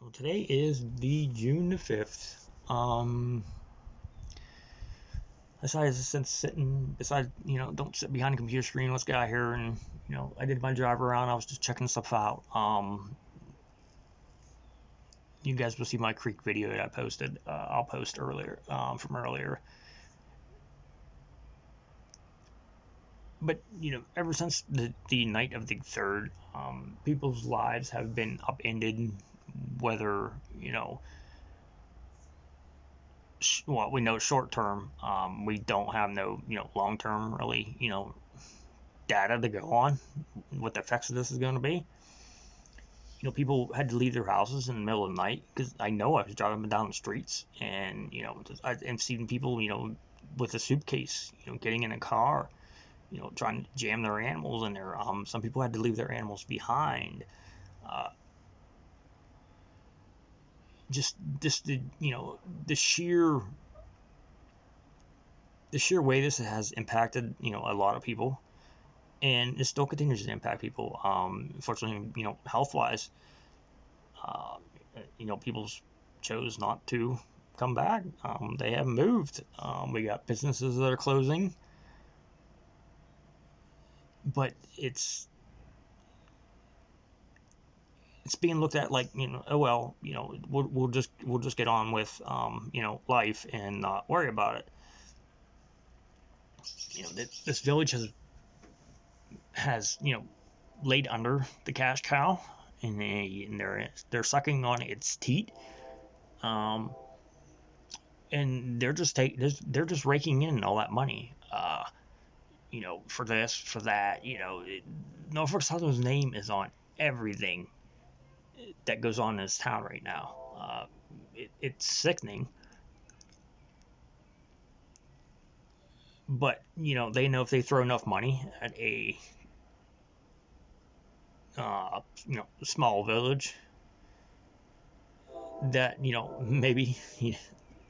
So today is the June the 5th. I decided since sitting beside, don't sit behind a computer screen, let's get out here and, I did my drive around. I was just checking stuff out. You guys will see my creek video that I posted. I'll post earlier, from earlier. But, ever since the night of the 3rd, people's lives have been upended, whether, well, we know short term. We don't have no, long term really, data to go on what the effects of this is going to be. People had to leave their houses in the middle of the night because I know I was driving down the streets and, I've seen people, with a suitcase, getting in a car, trying to jam their animals in there. Some people had to leave their animals behind. Just the sheer way this has impacted a lot of people, and it still continues to impact people. Unfortunately, health wise, people chose not to come back. They haven't moved. We got businesses that are closing, but it's being looked at like, oh well, we'll just get on with life and not worry about it. This village has laid under the cash cow, and they're sucking on its teat, and they're just raking in all that money, for this, for that. Norfolk Southern's name is on everything that goes on in this town right now. It's sickening, but they know if they throw enough money at a small village, that maybe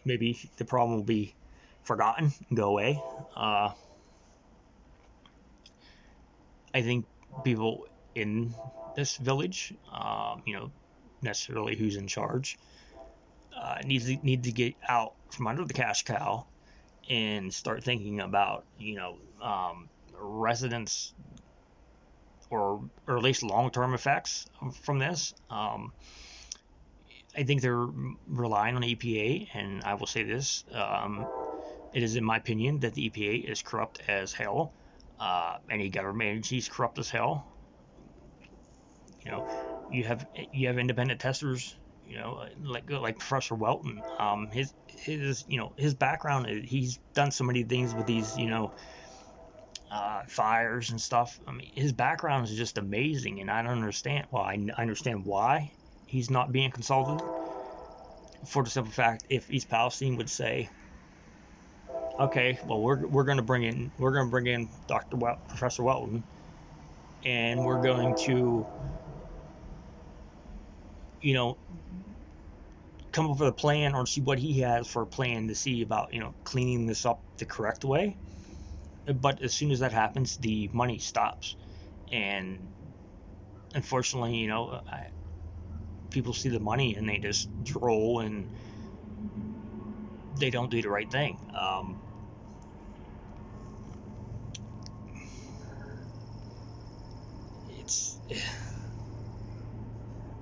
the problem will be forgotten, go away. I think people in this village, necessarily who's in charge, need to get out from under the cash cow and start thinking about residents, or at least long-term effects from this. I think they're relying on EPA, and I will say this: it is in my opinion that the EPA is corrupt as hell. Any government agency is corrupt as hell. You have independent testers. Like Professor Welton. His background, he's done so many things with these fires and stuff. I mean, his background is just amazing, and I don't understand. Well, I understand why he's not being consulted, for the simple fact, if East Palestine would say, okay, well, we're going to bring in Professor Welton, and we're going to come up with a plan, or see what he has for a plan to see about cleaning this up the correct way. But as soon as that happens, the money stops, and unfortunately, people see the money and they just troll, and they don't do the right thing.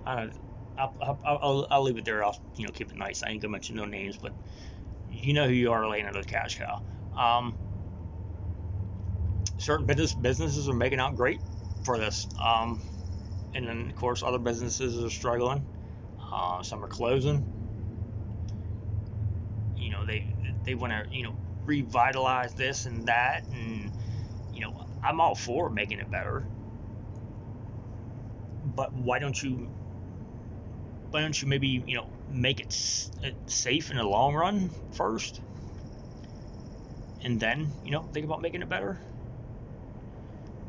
I don't. I'll leave it there. I'll keep it nice. I ain't gonna mention no names, but you know who you are laying under the cash cow. Certain businesses are making out great for this, and then of course other businesses are struggling. Some are closing. They want to revitalize this and that, and I'm all for making it better, but why don't you maybe make it safe in the long run first, and then think about making it better?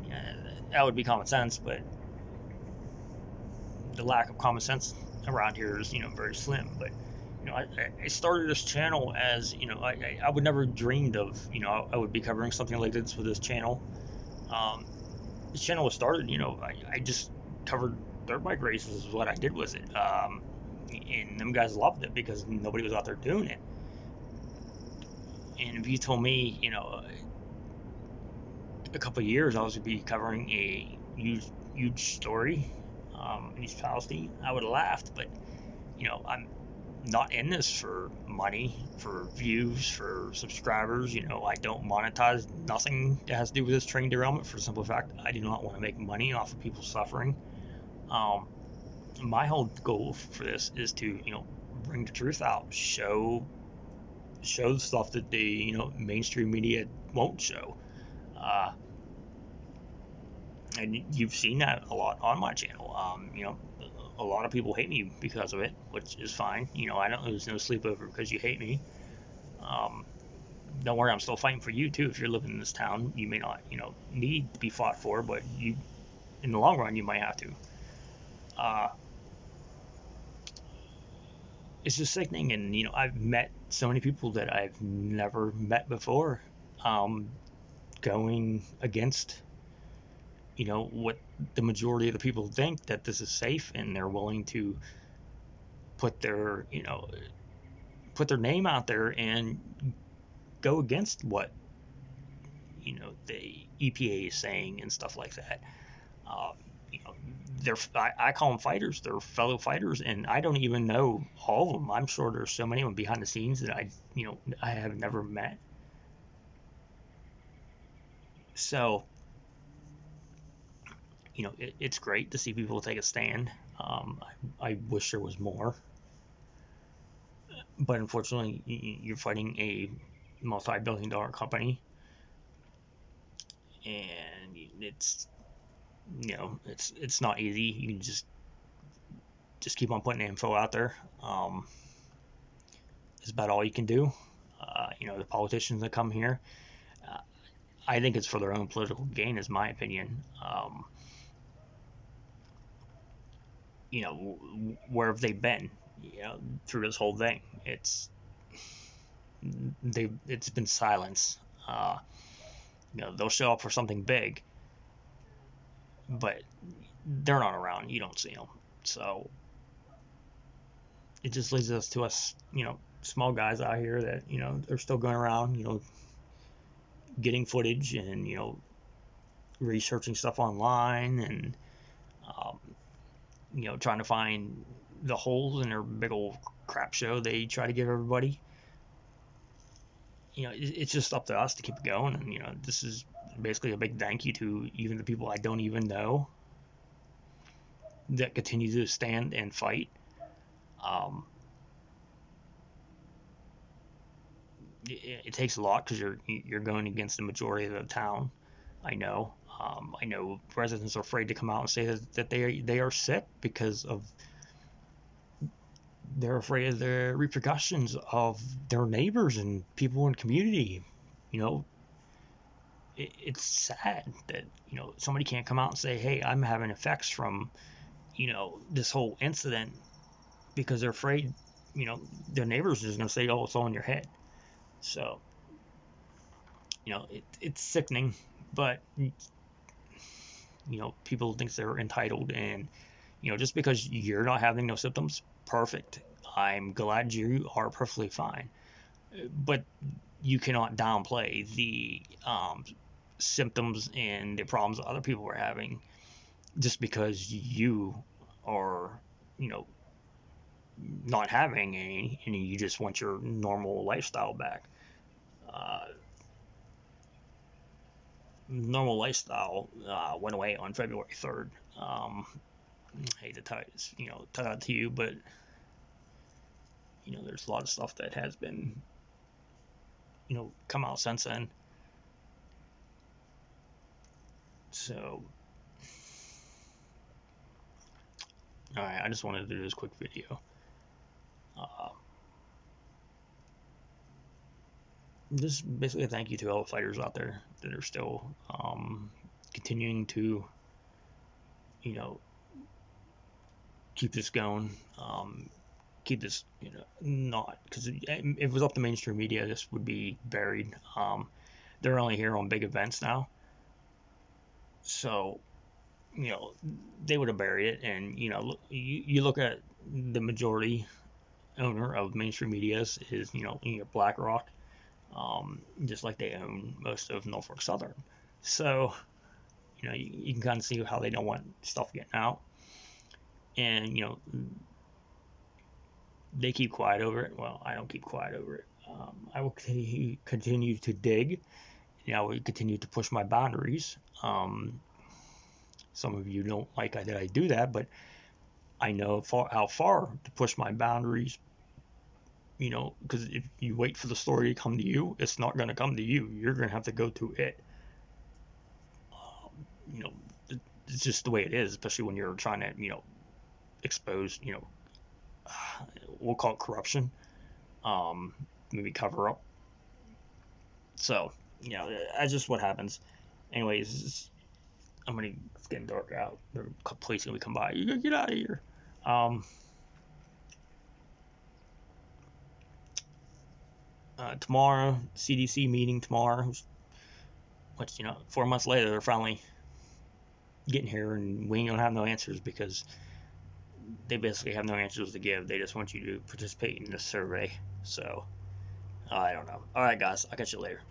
Yeah, that would be common sense, but the lack of common sense around here is very slim. But I started this channel as I would never dreamed of I would be covering something like this with this channel. This channel was started, I just covered dirt bike races is what I did with it. and them guys loved it because nobody was out there doing it. And if you told me, a couple of years I was going to be covering a huge story in East Palestine, I would have laughed. But I'm not in this for money, for views, for subscribers. I don't monetize nothing that has to do with this train derailment, for the simple fact I do not want to make money off of people suffering. My whole goal for this is to bring the truth out, show the stuff that the mainstream media won't show. And you've seen that a lot on my channel. A lot of people hate me because of it, which is fine. I don't lose no sleep over because you hate me. Don't worry, I'm still fighting for you too. If you're living in this town, you may not, need to be fought for, but you, in the long run, you might have to. It's just sickening, and I've met so many people that I've never met before, going against, what the majority of the people think, that this is safe, and they're willing to put their, put their name out there and go against what the EPA is saying and stuff like that. You know, I call them fighters. They're fellow fighters, and I don't even know all of them. I'm sure there's so many of them behind the scenes that I have never met. So it's great to see people take a stand. I wish there was more, but unfortunately, you're fighting a multi-billion-dollar company, and it's not easy. You can just keep on putting info out there. It's about all you can do. The politicians that come here, uh, I think it's for their own political gain, is my opinion. Where have they been? Through this whole thing, it's been silence. They'll show up for something big, but they're not around. You don't see them, so it just leads us, small guys out here that are still going around, getting footage and researching stuff online, and um, trying to find the holes in their big old crap show they try to give everybody. It's just up to us to keep it going, and this is basically a big thank you to even the people I don't even know that continue to stand and fight. Um, it takes a lot because you're going against the majority of the town. I know residents are afraid to come out and say that they are sick because of they're afraid of the repercussions of their neighbors and people in the community. You know, it's sad that somebody can't come out and say, "Hey, I'm having effects from this whole incident," because they're afraid their neighbors are just going to say, "Oh, it's all in your head." So it's sickening, but people think they're entitled, and just because you're not having no symptoms, perfect. I'm glad you are perfectly fine, but you cannot downplay the symptoms and the problems other people are having just because you are not having any, and you just want your normal lifestyle back. uh, Normal lifestyle went away on February 3rd. I hate to tell that to you, but there's a lot of stuff that has been come out since then. So, all right, I just wanted to do this quick video. Just basically a thank you to all the fighters out there that are still continuing to, keep this going. Keep this, not because if it was up to mainstream media, this would be buried. They're only here on big events now, so they would have buried it. And you look at the majority owner of mainstream media is BlackRock, just like they own most of Norfolk Southern. So you can kind of see how they don't want stuff getting out, and they keep quiet over it. Well, I don't keep quiet over it. I will continue to dig. I will continue to push my boundaries. Some of you don't like that I do that, but I know how far to push my boundaries. Because if you wait for the story to come to you, it's not going to come to you. You're going to have to go to it. You know, it's just the way it is, especially when you're trying to, expose, we'll call it corruption, maybe cover up. So, that's just what happens. Anyways, it's getting dark out. The police gonna come by. You gotta get out of here. Tomorrow, CDC meeting tomorrow. Which 4 months later, they're finally getting here, and we ain't gonna have no answers because they basically have no answers to give. They just want you to participate in this survey. So I don't know. All right, guys, I'll catch you later.